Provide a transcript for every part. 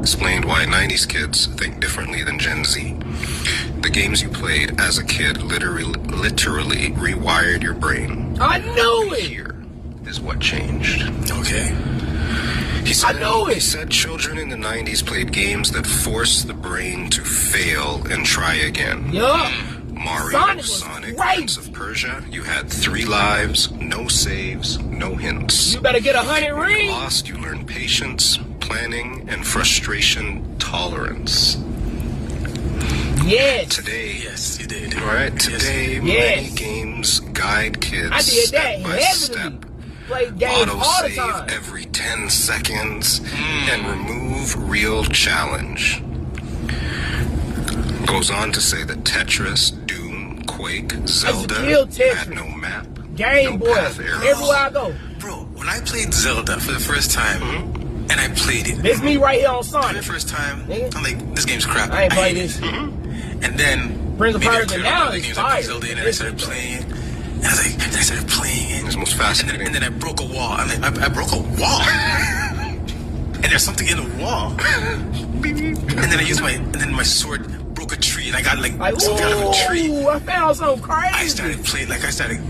explained why 90s kids think differently than Gen Z. The games you played as a kid literally rewired your brain. I knew it! Here is what changed. Okay. He said children in the 90s played games that forced the brain to fail and try again. Yup. Mario, Sonic, Prince of Persia, you had 3 lives, no saves, no hints. You better get 100 When you rings. lost, you learned patience, planning, and frustration tolerance. Yes. Today, Yes, you did. right? Today, many games guide kids I did that step by step. heavily. Play games all the Auto-save time. every 10 seconds and remove real challenge. Goes on to say that Tetris, Doom, Quake, Zelda had no map, Game no Boy, path arrows. everywhere I go. Bro, when I played Zelda for the first time, and I played it. It's me right here on For Sonic. the first time, Nigga. I'm like, this game's crap. I ain't played hate this. it. And then, Prince of maybe I Persia cleared now all the is games fire. I played Zelda, and then I started playing. And I was like, then I started playing it. It's most And fascinating. then I broke a wall. I'm like, I broke a wall. And there's something in the wall. And then I used my sword broke a tree, and I got like something out of a tree. Ooh, I found something crazy. I started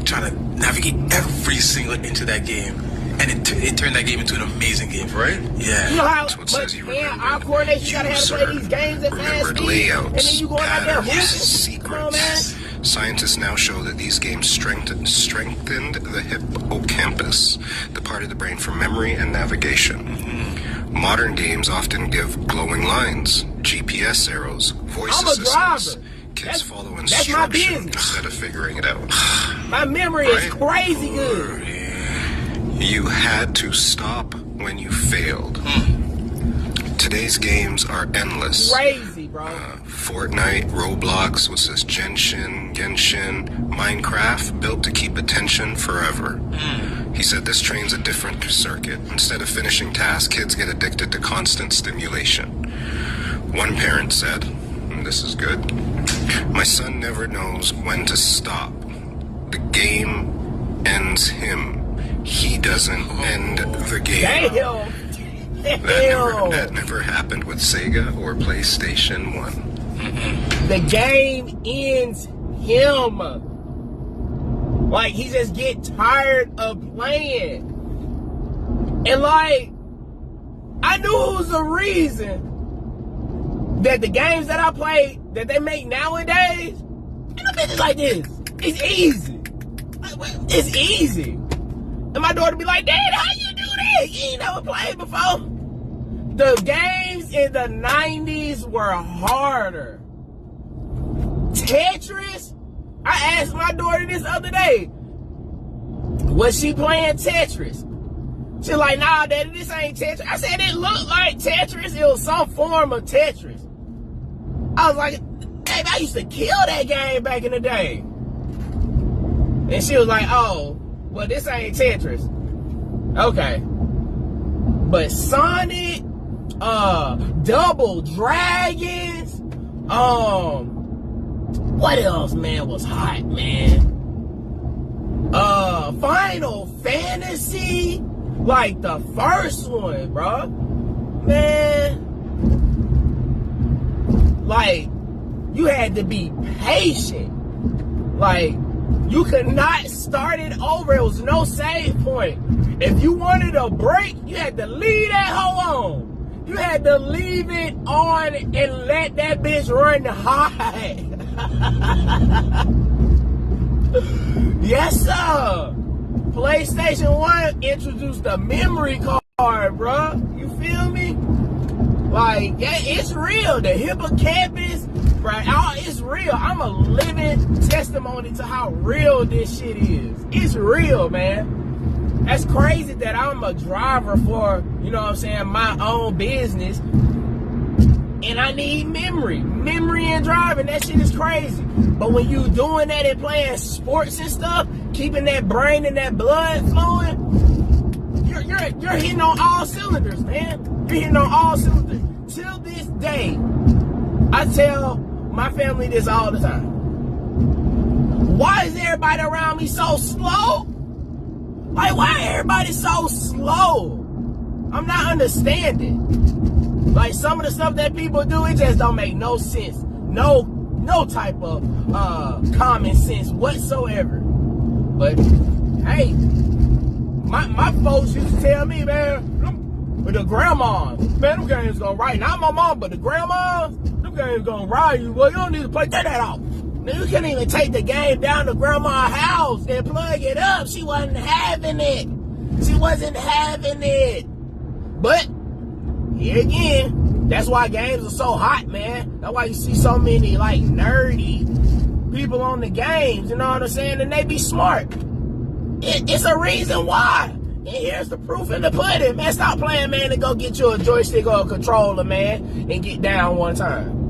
trying to navigate every single inch of that game, and it turned that game into an amazing game, Right? Yeah. You know how That's what says you man, remembered our coordination, you gotta have to play user, these games at fast remembered speed. layouts, And then you going out there patterns, hooping. Come on, man. secrets. Scientists now show that these games strengthened the hippocampus, the part of the brain for memory and navigation. Modern games often give glowing lines, GPS arrows, voice I'm a assistants. driver. Kids follow that's my instruction business. instead of figuring it out. My memory is Right? crazy good. You had to stop when you failed. Today's games are endless. Crazy, bro. Fortnite, Roblox, what's this? Genshin, Minecraft, built to keep attention forever. He said this trains a different circuit. Instead of finishing tasks, kids get addicted to constant stimulation. One parent said, and this is good, my son never knows when to stop. The game ends him. He doesn't end the game. Damn. That never happened with Sega or PlayStation 1. The game ends him. Like, he just get tired of playing. And like, I knew it was a reason that the games that I play, that they make nowadays, and the bitches like this. It's easy. It's easy. And my daughter be like, Dad, how you do that? You ain't never played before. The games in the 90s were harder. Tetris, I asked my daughter this other day, was she playing Tetris? She like, nah, Daddy, this ain't Tetris. I said, it looked like Tetris. It was some form of Tetris. I was like, babe, I used to kill that game back in the day. And she was like, oh, well, this ain't Tetris. Okay. But Sonic, Double Dragons, what else, man, was hot, man? Final Fantasy, like the first one, bro. Man, like, you had to be patient. Like, you could not start it over. It was no save point. If you wanted a break, you had to leave that hoe on. You had to leave it on and let that bitch run high. Yes, sir. PlayStation 1 introduced the memory card, bro. You feel me? Like, yeah, it's real. The hippocampus, right? It's real. I'm a living testimony to how real this shit is. It's real, man. That's crazy that I'm a driver for, you know what I'm saying, my own business. And I need memory. Memory and driving, that shit is crazy. But when you doing that and playing sports and stuff, keeping that brain and that blood flowing, you're hitting on all cylinders, man. You're hitting on all cylinders. Till this day, I tell my family this all the time. Why is everybody around me so slow? Like, why everybody so slow? I'm not understanding. Like, some of the stuff that people do, it just don't make no sense. No type of common sense whatsoever. But hey, my folks used to tell me, man, the grandmas, man, them games gonna ride. Not my mom, but the grandmas, them games gonna ride you. Well, you don't need to play. Take that off. Now, you can't even take the game down to grandma's house and plug it up. She wasn't having it. She wasn't having it. But here again, that's why games are so hot, man. That's why you see so many like nerdy people on the games, you know what I'm saying? And they be smart. It's a reason why. And here's the proof in the pudding, man. Stop playing, man, and go get you a joystick or a controller, man, and get down one time.